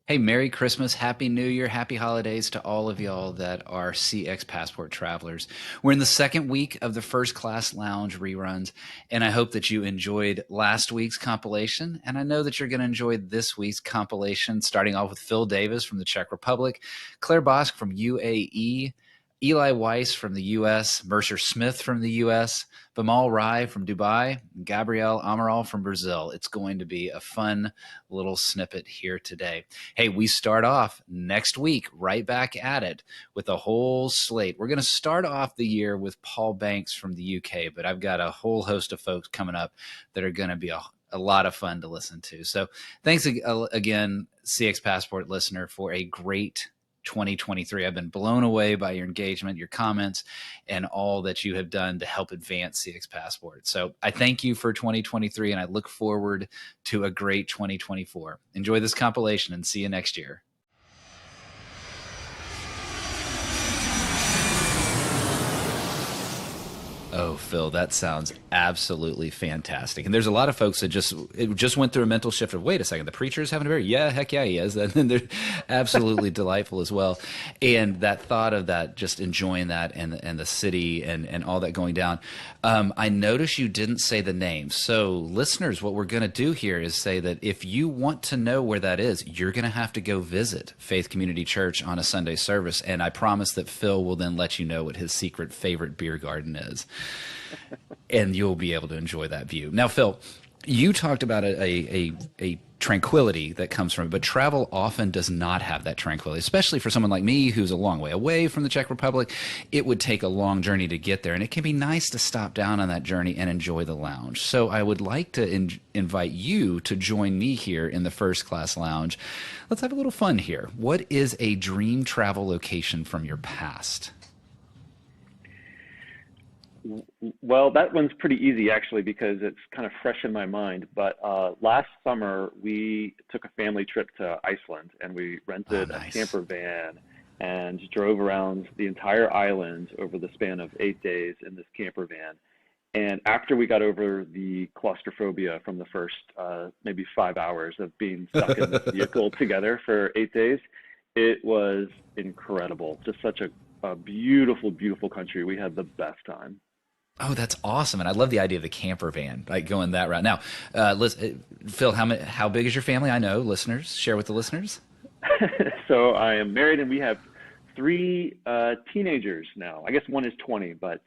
Hey, Merry Christmas, Happy New Year, Happy Holidays to all of y'all that are CX Passport travelers. We're in the second week of the First Class Lounge reruns, and I hope that you enjoyed last week's compilation. And I know that you're going to enjoy this week's compilation, starting off with Phil Davis from the Czech Republic, Claire Boscq from UAE, Eli Weiss from the US, Mercer Smith from the US, Vimal Rai from Dubai, and Gabriela Amaral from Brazil. It's going to be a fun little snippet here today. Hey, we start off next week right back at it with a whole slate. We're going to start off the year with Paul Banks from the UK, but I've got a whole host of folks coming up that are going to be a lot of fun to listen to. So thanks again, CX Passport listener, for a great 2023. I've been blown away by your engagement, your comments, and all that you have done to help advance CX Passport. So I thank you for 2023, and I look forward to a great 2024. Enjoy this compilation and see you next year. Oh, Phil, that sounds absolutely fantastic. And there's a lot of folks that just went through a mental shift of, wait a second, the preacher is having a beer? Yeah, heck yeah, he is. And then they're absolutely delightful as well. And that thought of that, just enjoying that and the city and all that going down. I notice you didn't say the name. So listeners, what we're going to do here is say that if you want to know where that is, you're going to have to go visit Faith Community Church on a Sunday service. And I promise that Phil will then let you know what his secret favorite beer garden is. And you'll be able to enjoy that view. Now, Phil, you talked about a tranquility that comes from it, but travel often does not have that tranquility, especially for someone like me who's a long way away from the Czech Republic. It would take a long journey to get there, and it can be nice to stop down on that journey and enjoy the lounge. So I would like to invite you to join me here in the First Class Lounge. Let's have a little fun here. What is a dream travel location from your past? Well, that one's pretty easy actually because it's kind of fresh in my mind. But last summer we took a family trip to Iceland and we rented a camper van and drove around the entire island over the span of 8 days in this camper van. And after we got over the claustrophobia from the first maybe 5 hours of being stuck in this vehicle together for 8 days, it was incredible. Just such a beautiful, beautiful country. We had the best time. Oh, that's awesome. And I love the idea of the camper van, like going that route. Now, Phil, how big is your family? I know, listeners, share with the listeners. So I am married and we have three teenagers now. I guess one is 20, but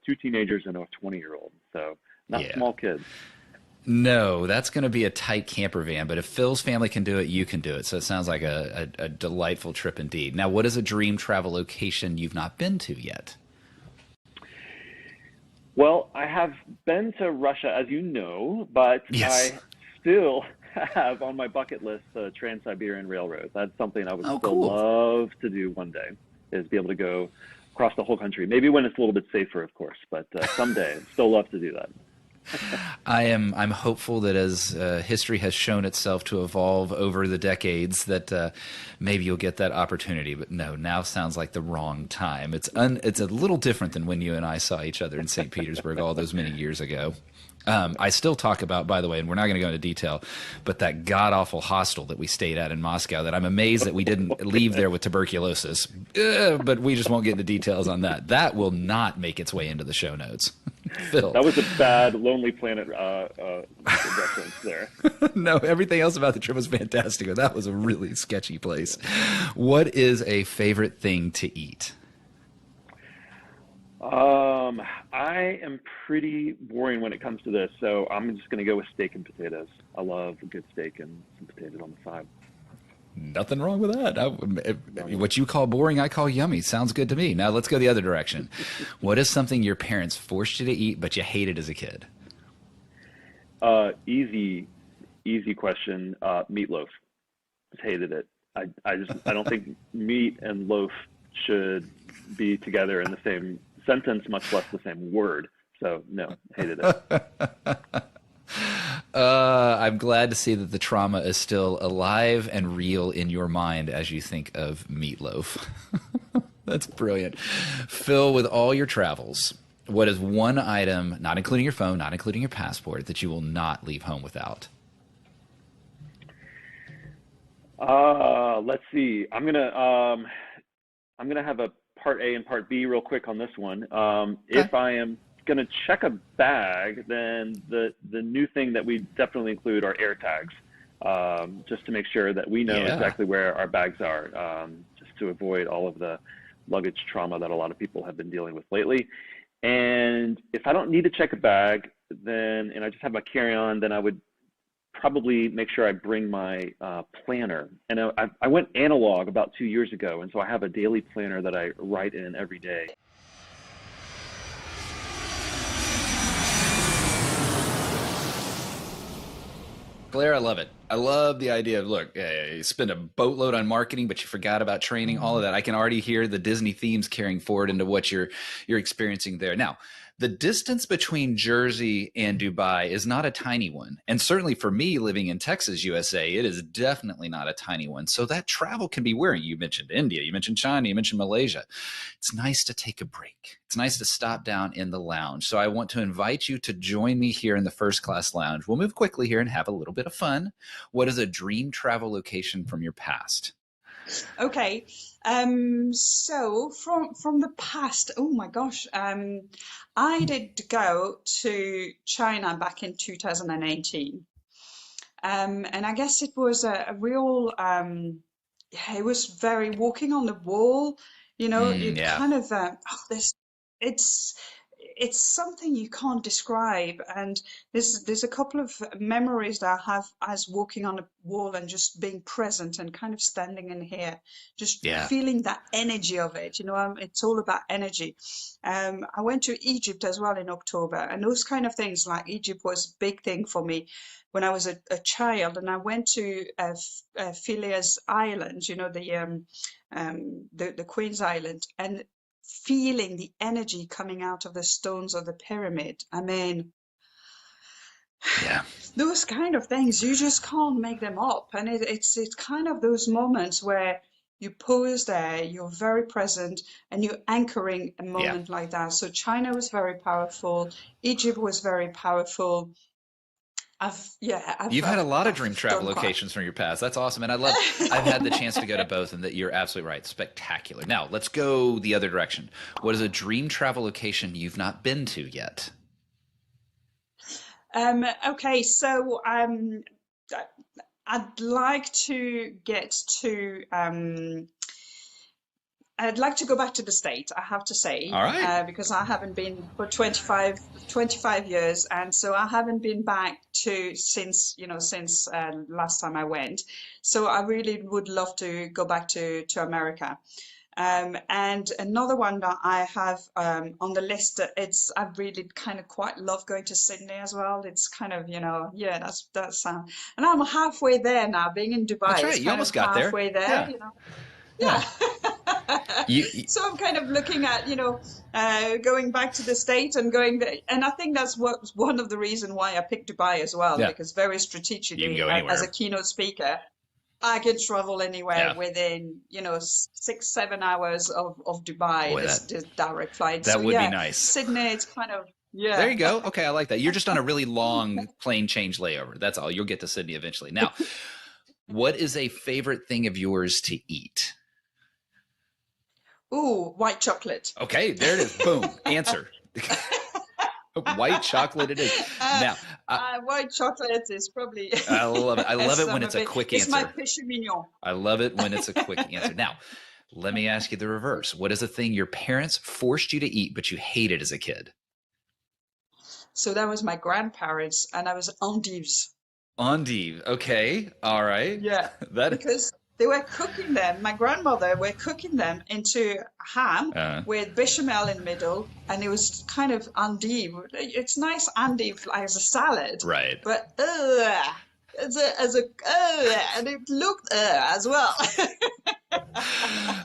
two teenagers and a 20-year-old. So not small kids. No, that's going to be a tight camper van. But if Phil's family can do it, you can do it. So it sounds like a delightful trip indeed. Now, what is a dream travel location you've not been to yet? Well, I have been to Russia, as you know, but yes. I still have on my bucket list the Trans-Siberian Railroad. That's something I would still love to do one day, is be able to go across the whole country. Maybe when it's a little bit safer, of course, but someday I'd still love to do that. I'm hopeful that as history has shown itself to evolve over the decades, that maybe you'll get that opportunity. But no, now sounds like the wrong time. It's a little different than when you and I saw each other in St. Petersburg all those many years ago. I still talk about, by the way, and we're not going to go into detail, but that god-awful hostel that we stayed at in Moscow that I'm amazed that we didn't leave there with tuberculosis. But we just won't get into details on that. That will not make its way into the show notes. Phil. That was a bad Lonely Planet reference there. No, everything else about the trip was fantastic, but that was a really sketchy place. What is a favorite thing to eat? I am pretty boring when it comes to this, so I'm just going to go with steak and potatoes. I love a good steak and some potatoes on the side. Nothing wrong with that. What you call boring, I call yummy. Sounds good to me. Now let's go the other direction. What is something your parents forced you to eat, but you hated as a kid? Easy question. Meatloaf. Just hated it. I don't think meat and loaf should be together in the same sentence, much less the same word. So no, hated it. I'm glad to see that the trauma is still alive and real in your mind as you think of meatloaf. That's brilliant. Phil, with all your travels, what is one item, not including your phone, not including your passport, that you will not leave home without? Let's see. I'm gonna have a part A and part B real quick on this one. Okay. If I am gonna check a bag, then the new thing that we definitely include are air tags, just to make sure that we know Yeah. exactly where our bags are, just to avoid all of the luggage trauma that a lot of people have been dealing with lately. And if I don't need to check a bag, then and I just have my carry-on, then I would probably make sure I bring my planner. And I went analog about 2 years ago, and so I have a daily planner that I write in every day. Claire, I love it. I love the idea of, look, you spend a boatload on marketing, but you forgot about training, all of that. I can already hear the Disney themes carrying forward into what you're experiencing there. Now, the distance between Jersey and Dubai is not a tiny one. And certainly for me living in Texas, USA, it is definitely not a tiny one. So that travel can be wearing. You mentioned India, you mentioned China, you mentioned Malaysia. It's nice to take a break. It's nice to stop down in the lounge. So I want to invite you to join me here in the first class lounge. We'll move quickly here and have a little bit of fun. What is a dream travel location from your past? Okay, so from the past, oh my gosh, I did go to China back in 2018, and I guess it was a real, yeah, it was very walking on the wall, you Yeah. kind of, this, it's it's something you can't describe, and there's a couple of memories that I have as walking on a wall and just being present and kind of standing in here, just Yeah. feeling that energy of it. It's all about energy. I went to Egypt as well in October, and those kind of things, like Egypt was a big thing for me when I was a child, and I went to Phileas Island, the Queen's Island, and feeling the energy coming out of the stones of the pyramid. I mean, Yeah. those kind of things, you just can't make them up. And it's kind of those moments where you pause there, you're very present, and you're anchoring a Yeah. moment like that. So China was very powerful. Egypt was very powerful. You've had a lot of dream I've travel done quite. locations from your past. That's awesome. And I've had the chance to go to both, and that you're absolutely right. Spectacular. Now, let's go the other direction. What is a dream travel location you've not been to yet? Okay, so I'd like to get to I'd like to go back to the States, I have to say, All right. because I haven't been for 25 years, and so I haven't been back to since last time I went. So I really would love to go back to America. And another one that I have on the list, I really kind of quite love going to Sydney as well. It's kind of, yeah, that's and I'm halfway there now. Being in That's Dubai, right. it's You kind of almost got there. halfway there, Yeah. Yeah. Yeah. You So I'm kind of looking at, going back to the States and going there. And I think that's what one of the reason why I picked Dubai as well, yeah. because very You can strategically, go as a anywhere. keynote speaker, I can travel anywhere Yeah. within, 6, 7 hours of Dubai, Boy, this direct flight. So that would be yeah, nice. Sydney, it's kind of, There yeah. you go. Okay, I like that. You're just on a really long plane change layover. That's all. You'll get to Sydney eventually. Now, what is a favorite thing of yours to eat? Ooh, white chocolate. Okay, there it is. Boom. Answer. White chocolate it is. Now, White chocolate is probably, I love it. I love it when I'm it's a quick it's my answer. péché mignon. I love it when it's a quick answer. Now, let me ask you the reverse. What is a thing your parents forced you to eat, but you hated as a kid? So that was my grandparents, and I was endives. Endive. Okay. All right. Yeah, That. because they were cooking them. My grandmother were cooking them into ham Uh, with bechamel in the middle, and it was kind of endive. It's nice endive as a salad, right. but and it looked as well.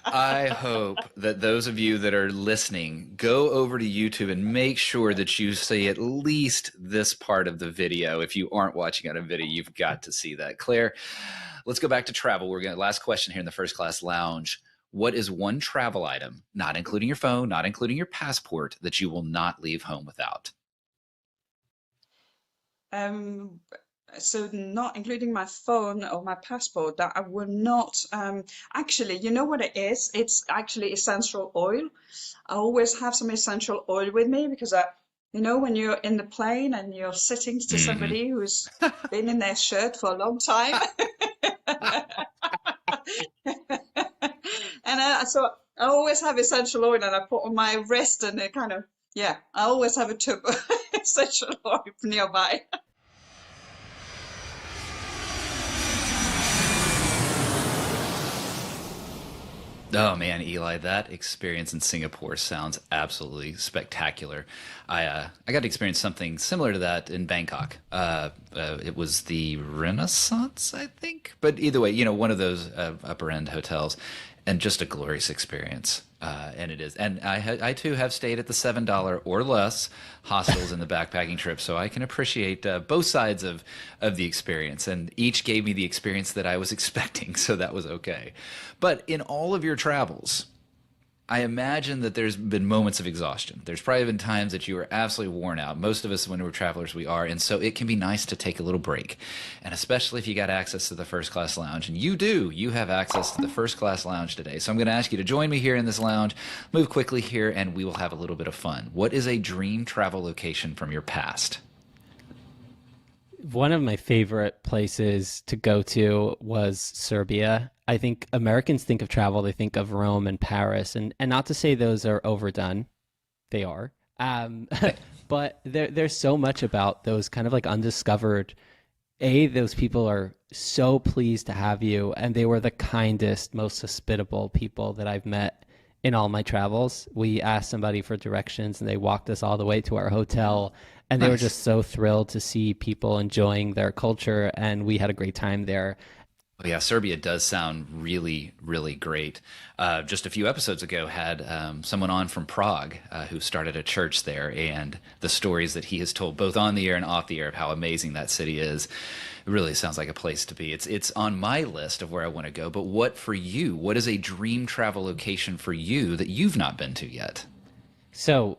I hope that those of you that are listening go over to YouTube and make sure that you see at least this part of the video. If you aren't watching on a video, you've got to see that. Claire, let's go back to travel. We're going to last question here in the first class lounge. What is one travel item, not including your phone, not including your passport, that you will not leave home without? so not including my phone or my passport, that I will not, actually, you know what it is? It's actually essential oil. I always have some essential oil with me because when you're in the plane and you're sitting to Hmm. somebody who's been in their shirt for a long time. So I always have essential oil and I put on my wrist and it kind of, yeah, I always have a tube of essential oil nearby. Oh man, Eli, that experience in Singapore sounds absolutely spectacular. I got to experience something similar to that in Bangkok. It was the Renaissance, I think, but either way, one of those upper end hotels, and just a glorious experience. And it is, and I too have stayed at the $7 or less hostels in the backpacking trip, so I can appreciate both sides of the experience, and each gave me the experience that I was expecting, so that was okay. But in all of your travels, I imagine that there's been moments of exhaustion. There's probably been times that you were absolutely worn out. Most of us, when we're travelers, we are. And so it can be nice to take a little break. And especially if you got access to the first class lounge. And you do. You have access to the first class lounge today. So I'm going to ask you to join me here in this lounge. Move quickly here, and we will have a little bit of fun. What is a dream travel location from your past? One of my favorite places to go to was Serbia. I think Americans think of travel, they think of Rome and Paris, and not to say those are overdone, they are. But there's so much about those kind of like undiscovered. Those people are so pleased to have you, and they were the kindest, most hospitable people that I've met in all my travels. We asked somebody for directions, and they walked us all the way to our hotel, and they were Nice. just so thrilled to see people enjoying their culture, and we had a great time there. Oh, yeah, Serbia does sound really, really great. Just a few episodes ago, had someone on from Prague who started a church there, and the stories that he has told both on the air and off the air of how amazing that city is. It really sounds like a place to be. It's on my list of where I want to go. But what for you? What is a dream travel location for you that you've not been to yet? So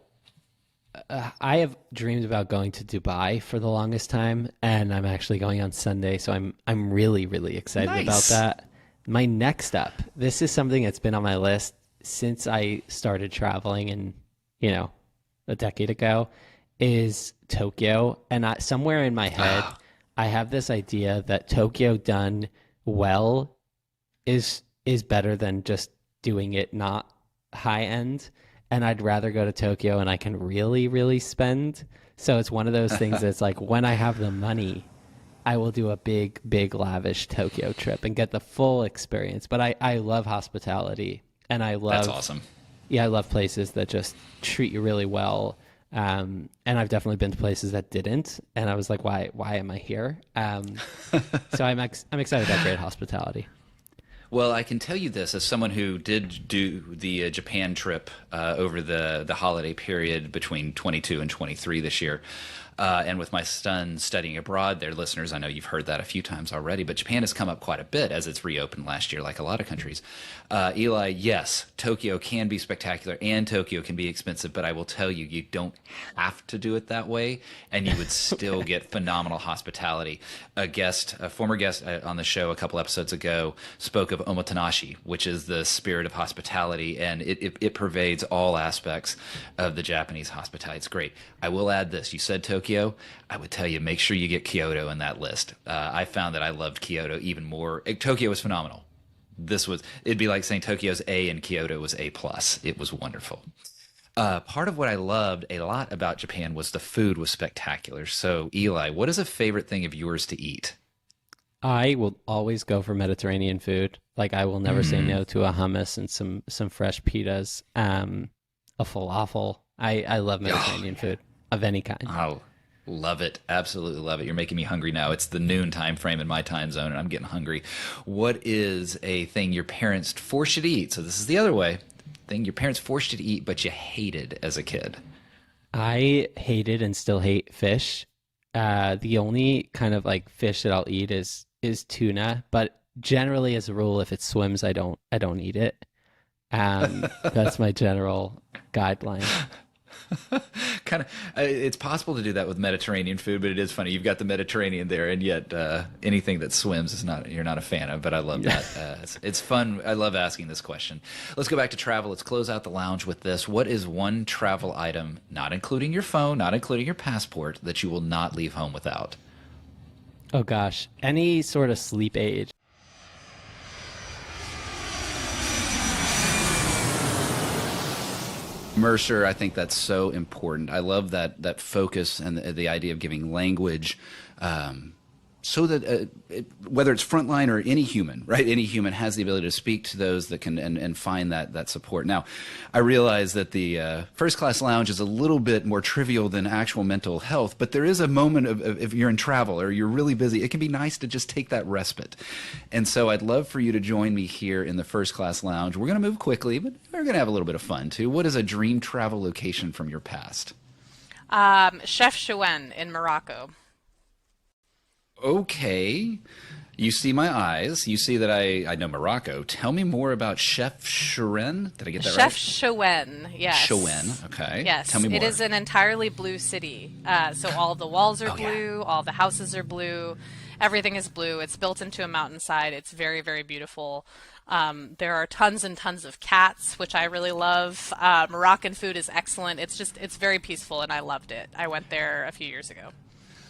I have dreamed about going to Dubai for the longest time, and I'm actually going on Sunday, so I'm really really excited about Nice. that. My next up, this is something that's been on my list since I started traveling, and you know, a decade ago, is Tokyo. And somewhere in my head, I have this idea that Tokyo done well is better than just doing it not high end. And I'd rather go to Tokyo and I can really, really spend. So it's one of those things that's like when I have the money, I will do a big, big, lavish Tokyo trip and get the full experience. But I love hospitality, and I That's love, awesome. yeah, I love places that just treat you really well. And I've definitely been to places that didn't, and I was like, why am I here? So I'm excited about great hospitality. Well, I can tell you this as someone who did do the Japan trip over the holiday period between 22 and 23 this year. And with my son studying abroad, their listeners, I know you've heard that a few times already, but Japan has come up quite a bit as it's reopened last year, like a lot of countries. Eli, yes, Tokyo can be spectacular and Tokyo can be expensive, but I will tell you, you don't have to do it that way, and you would still get phenomenal hospitality. A former guest on the show a couple episodes ago spoke of omotenashi, which is the spirit of hospitality, and it pervades all aspects of the Japanese hospitality. It's great. I will add this. You said Tokyo. I would tell you, make sure you get Kyoto in that list. I found that I loved Kyoto even more. Tokyo was phenomenal. It'd be like saying Tokyo's A and Kyoto was A plus. It was wonderful. Part of what I loved a lot about Japan was the food was spectacular. So, Eli, what is a favorite thing of yours to eat? I will always go for Mediterranean food. Like I will never say no to a hummus and some fresh pitas, a falafel. I love Oh, Mediterranean food of any kind. oh, love it. Absolutely love it. You're making me hungry now. It's the noon time frame in my time zone, and I'm getting hungry. What is a thing your parents forced you to eat? So this is the other way. Thing your parents forced you to eat, but you hated as a kid. I hated and still hate fish. The only kind of like fish that I'll eat is tuna, but generally as a rule, if it swims, I don't eat it. That's my general guideline. Kind of, it's possible to do that with Mediterranean food, but it is funny. You've got the Mediterranean there, and yet anything that swims is not, you're not a fan of. But I love that. It's fun. I love asking this question. Let's go back to travel. Let's close out the lounge with this. What is one travel item, not including your phone, not including your passport, that you will not leave home without? Oh gosh, any sort of sleep aid. Mercer, I think that's so important. I love that focus and the idea of giving language, so that whether it's frontline or any human, right? Any human has the ability to speak to those that can and find that support. Now, I realize that the first class lounge is a little bit more trivial than actual mental health, but there is a moment of if you're in travel or you're really busy, it can be nice to just take that respite. And so I'd love for you to join me here in the first class lounge. We're going to move quickly, but we're going to have a little bit of fun too. What is a dream travel location from your past? Chef Chouen in Morocco. Okay. You see my eyes. You see that I know Morocco. Tell me more about Chef Chouen. Did I get that Chef right? Chouen, yes. Chouen, okay. Yes. Tell me more. It is an entirely blue city. So all the walls are blue, all the houses are blue, everything is blue. It's built into a mountainside. It's very, very beautiful. There are tons and tons of cats, which I really love. Moroccan food is excellent. It's very peaceful, and I loved it. I went there a few years ago.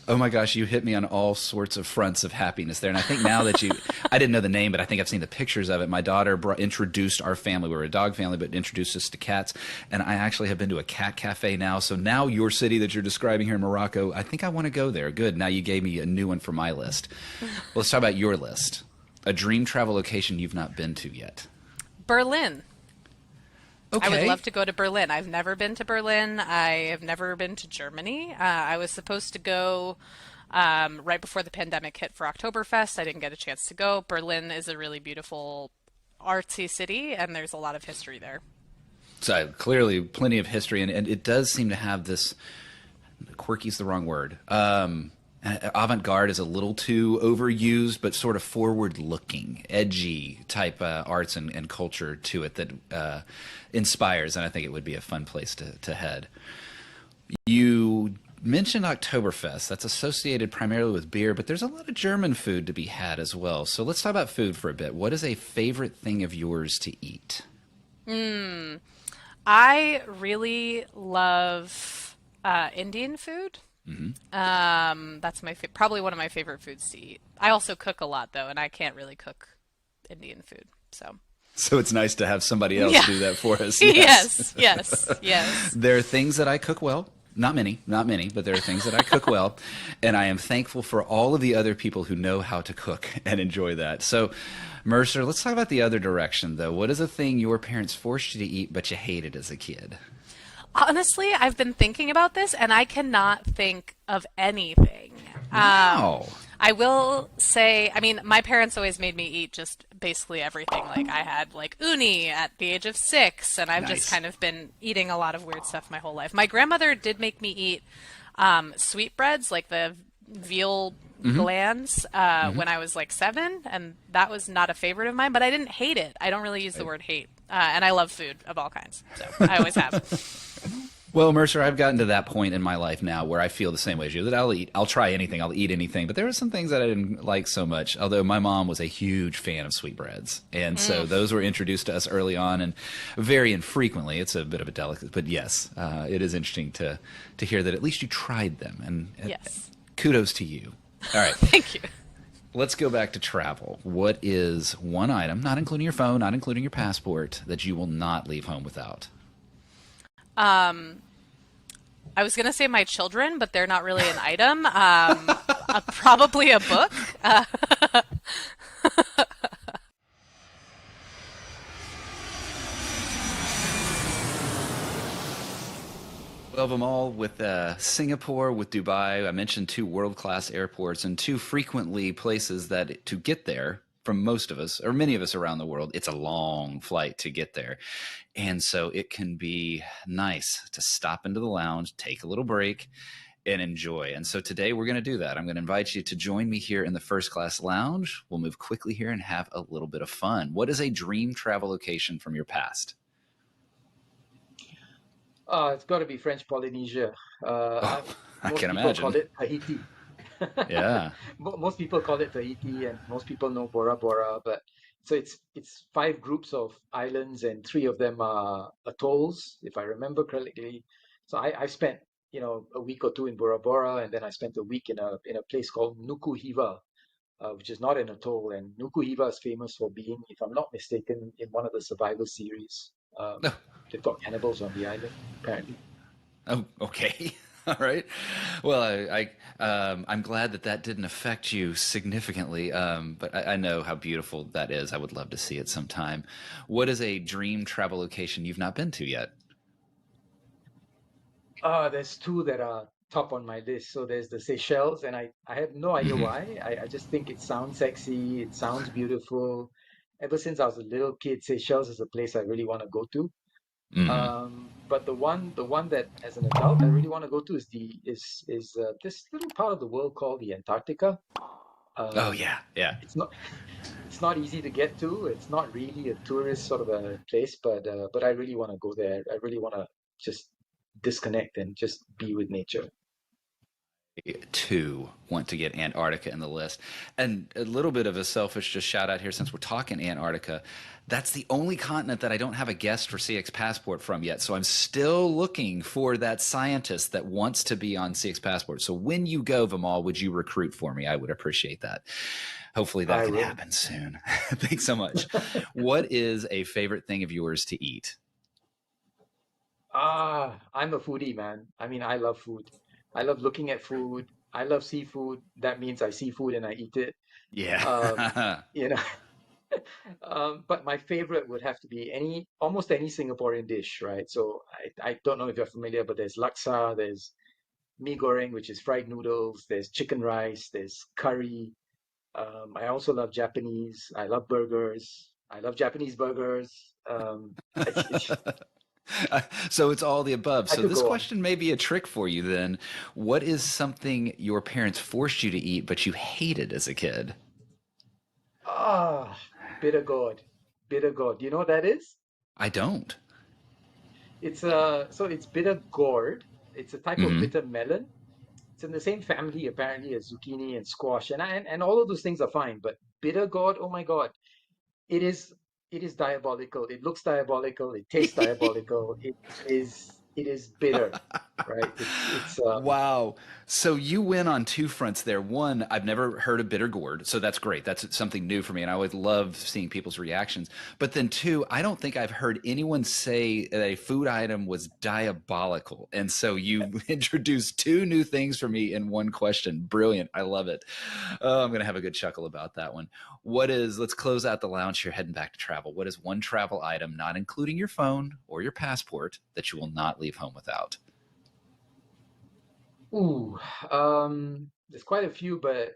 Oh my gosh, you hit me on all sorts of fronts of happiness there. And I think now that I didn't know the name, but I think I've seen the pictures of it. My daughter introduced our family. We were a dog family, but introduced us to cats. And I actually have been to a cat cafe now. So now your city that you're describing here in Morocco, I think I want to go there. Good. Now you gave me a new one for my list. Well, let's talk about your list. A dream travel location you've not been to yet. Berlin. Okay. I would love to go to Berlin. I've never been to Berlin. I have never been to Germany. I was supposed to go right before the pandemic hit for Oktoberfest. I didn't get a chance to go. Berlin is a really beautiful, artsy city, and there's a lot of history there. So clearly plenty of history, and it does seem to have this, quirky is the wrong word. Avant-garde is a little too overused, but sort of forward-looking, edgy type arts and culture to it that inspires, and I think it would be a fun place to head. You mentioned Oktoberfest. That's associated primarily with beer, but there's a lot of German food to be had as well. So let's talk about food for a bit. What is a favorite thing of yours to eat? I really love Indian food. Mm-hmm. That's probably one of my favorite foods to eat. I also cook a lot though, and I can't really cook Indian food. So it's nice to have somebody else do that for us. Yes, yes. There are things that I cook well. Not many, but there are things that I cook well. And I am thankful for all of the other people who know how to cook and enjoy that. So, Mercer, let's talk about the other direction, though. What is a thing your parents forced you to eat, but you hated as a kid? Honestly, I've been thinking about this, and I cannot think of anything. Wow. I will say, I mean, my parents always made me eat just basically everything. Like, I had, like, uni at the age of 6, and I've just kind of been eating a lot of weird stuff my whole life. My grandmother did make me eat sweetbreads, like the veal glands, when I was, like, 7, and that was not a favorite of mine, but I didn't hate it. I don't really use the word hate. And I love food of all kinds, so I always have. Well, Mercer, I've gotten to that point in my life now where I feel the same way as you, that I'll try anything, I'll eat anything. But there are some things that I didn't like so much, although my mom was a huge fan of sweetbreads. And so those were introduced to us early on and very infrequently. It's a bit of a delicacy. But yes, it is interesting to hear that at least you tried them. And Yes. Kudos to you. All right. Thank you. Let's go back to travel. What is one item, not including your phone, not including your passport, that you will not leave home without? I was going to say my children, but they're not really an item. Probably a book. Well, Vimal, with Singapore, with Dubai, I mentioned 2 world-class airports and 2 frequently places that to get there, from most of us, or many of us around the world, it's a long flight to get there. And so it can be nice to stop into the lounge, take a little break, and enjoy. And so today we're going to do that. I'm going to invite you to join me here in the first class lounge. We'll move quickly here and have a little bit of fun. What is a dream travel location from your past? It's got to be French Polynesia. Oh, I Most can people call imagine. it Tahiti. Yeah. Most people call it Tahiti, and most people know Bora Bora. But so it's five groups of islands, and three of them are atolls, if I remember correctly. So I spent a week or two in Bora Bora, and then I spent a week in a place called Nuku Hiva, which is not an atoll. And Nuku Hiva is famous for being, if I'm not mistaken, in one of the Survivor series. Oh, They've got cannibals on the island, apparently. oh, okay. All right. Well, I'm glad that that didn't affect you significantly. But I know how beautiful that is. I would love to see it sometime. What is a dream travel location you've not been to yet? There's two that are top on my list. So there's the Seychelles, and I have no idea Hmm. why. I just think it sounds sexy, it sounds beautiful. Ever since I was a little kid, Seychelles is a place I really want to go to. Hmm. But the one that as an adult I really want to go to is this little part of the world called the Antarctica. Oh Um, yeah, yeah. it's not it's not easy to get to. It's not really a tourist sort of a place, but I really want to go there. I really want to just disconnect and just be with nature. Two want to get Antarctica in the list. And a little bit of a selfish just shout out here since we're talking Antarctica. That's the only continent that I don't have a guest for CX Passport from yet. So I'm still looking for that scientist that wants to be on CX Passport. So when you go, Vimal, would you recruit for me? I would appreciate that. Hopefully that I can will. happen soon. Thanks so much. What is a favorite thing of yours to eat? I'm a foodie, man. I mean, I love food. I love looking at food. I love seafood. That means I see food and I eat it. Um, Yeah. you know, but my favorite would have to be almost any Singaporean dish, right? So I don't know if you're familiar, but there's laksa, there's mee goreng, which is fried noodles, there's chicken rice, there's curry. I also love Japanese. I love burgers. I love Japanese burgers. It's, So it's all the above. I So could this go on. question may be a trick for you then. What is something your parents forced you to eat but you hated as a kid? Ah, bitter gourd. Bitter gourd. Do you know what that is? I don't. So it's bitter gourd. It's a type of Hmm. bitter melon. It's in the same family apparently as zucchini and squash, and all of those things are fine. But bitter gourd, oh my God, it is it is diabolical. It looks diabolical. It tastes diabolical. It is bitter, right? It's Wow. So you win on two fronts there. One, I've never heard of bitter gourd, so that's great. That's something new for me, and I always love seeing people's reactions. But then two, I don't think I've heard anyone say that a food item was diabolical. And so you introduced two new things for me in one question. Brilliant. I love it. Oh, I'm going to have a good chuckle about that one. Let's close out the lounge here, heading back to travel. What is one travel item, not including your phone or your passport, that you will not leave home without? ooh, there's quite a few, but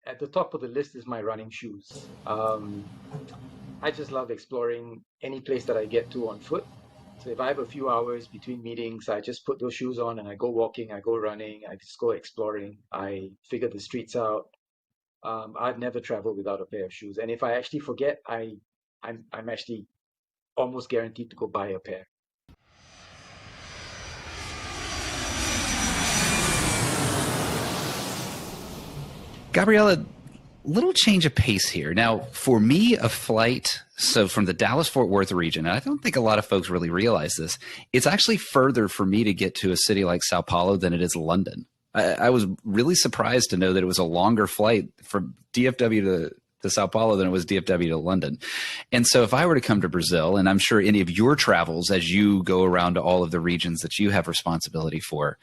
at the top of the list is my running shoes. I just love exploring any place that I get to on foot. So if I have a few hours between meetings, I just put those shoes on and I go walking, I go running, I just go exploring. I figure the streets out. I've never traveled without a pair of shoes. And if I actually forget, I'm actually almost guaranteed to go buy a pair. Gabriela, little change of pace here. Now, for me, a flight, so from the Dallas Fort Worth region, and I don't think a lot of folks really realize this, it's actually further for me to get to a city like Sao Paulo than it is London. I was really surprised to know that it was a longer flight from DFW to Sao Paulo than it was DFW to London. And so if I were to come to Brazil, and I'm sure any of your travels as you go around to all of the regions that you have responsibility for,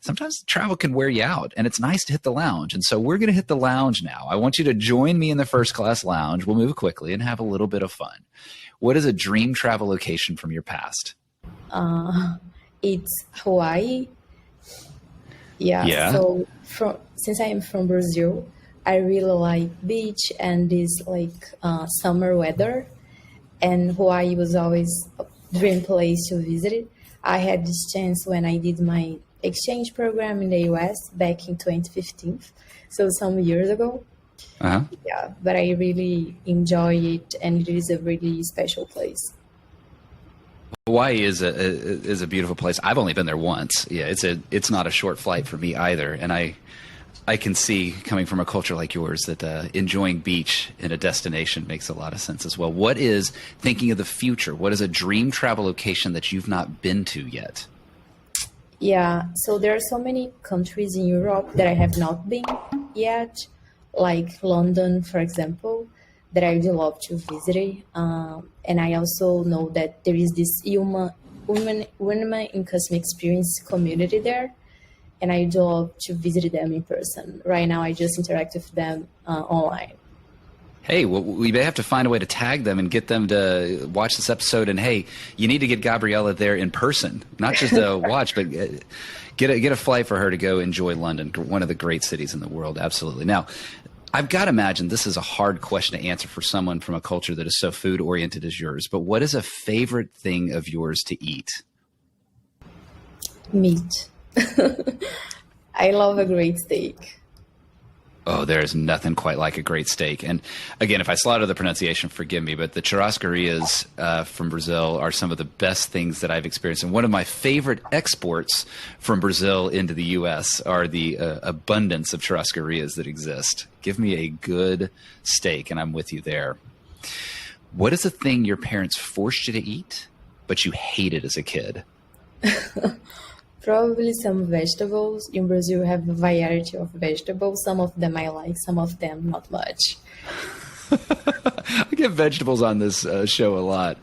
sometimes travel can wear you out and it's nice to hit the lounge. And so we're going to hit the lounge now. I want you to join me in the first class lounge. We'll move quickly and have a little bit of fun. What is a dream travel location from your past? It's Hawaii. Yeah, Yeah. so since I am from Brazil, I really like beach and this like summer weather. And Hawaii was always a dream place to visit it. I had this chance when I did my exchange program in the US back in 2015, so some years ago. Uh-huh. Yeah, but I really enjoy it and it is a really special place. Hawaii is a beautiful place. I've only been there once. Yeah, it's not a short flight for me either. And I can see, coming from a culture like yours, that enjoying beach in a destination makes a lot of sense as well. What is, thinking of the future, what is a dream travel location that you've not been to yet? Yeah, so there are so many countries in Europe that I have not been yet, like London, for example, that I would love to visit. And I also know that there is this women in customer experience community there, and I would love to visit them in person. Right now, I just interact with them online. Hey, well, we may have to find a way to tag them and get them to watch this episode. And hey, you need to get Gabriela there in person, not just to watch, but get a flight for her to go enjoy London, one of the great cities in the world. Absolutely. Now, I've got to imagine this is a hard question to answer for someone from a culture that is so food oriented as yours. But what is a favorite thing of yours to eat? Meat. I love a great steak. Oh, there's nothing quite like a great steak. And again, if I slaughter the pronunciation, forgive me, but the churrascarias from Brazil are some of the best things that I've experienced. And one of my favorite exports from Brazil into the U.S. are the abundance of churrascarias that exist. Give me a good steak, and I'm with you there. What is the thing your parents forced you to eat, but you hated as a kid? Probably some vegetables. In Brazil, we have a variety of vegetables. Some of them I like, some of them not much. I get vegetables on this show a lot.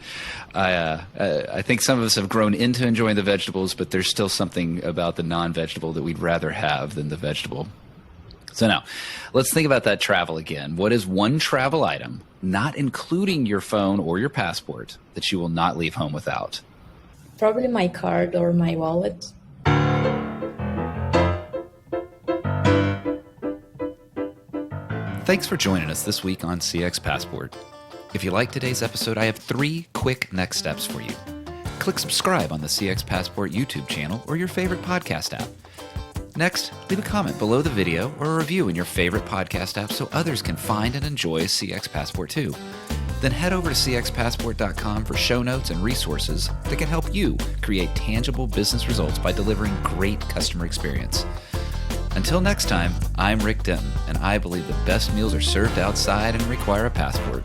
I think some of us have grown into enjoying the vegetables, but there's still something about the non-vegetable that we'd rather have than the vegetable. So now, let's think about that travel again. What is one travel item, not including your phone or your passport, that you will not leave home without? Probably my card or my wallet. Thanks for joining us this week on CX Passport. If you like today's episode, I have 3 quick next steps for you. Click subscribe on the CX Passport YouTube channel or your favorite podcast app. Next, leave a comment below the video or a review in your favorite podcast app so others can find and enjoy CX Passport too. Then head over to cxpassport.com for show notes and resources that can help you create tangible business results by delivering great customer experience. Until next time, I'm Rick Denton, and I believe the best meals are served outside and require a passport.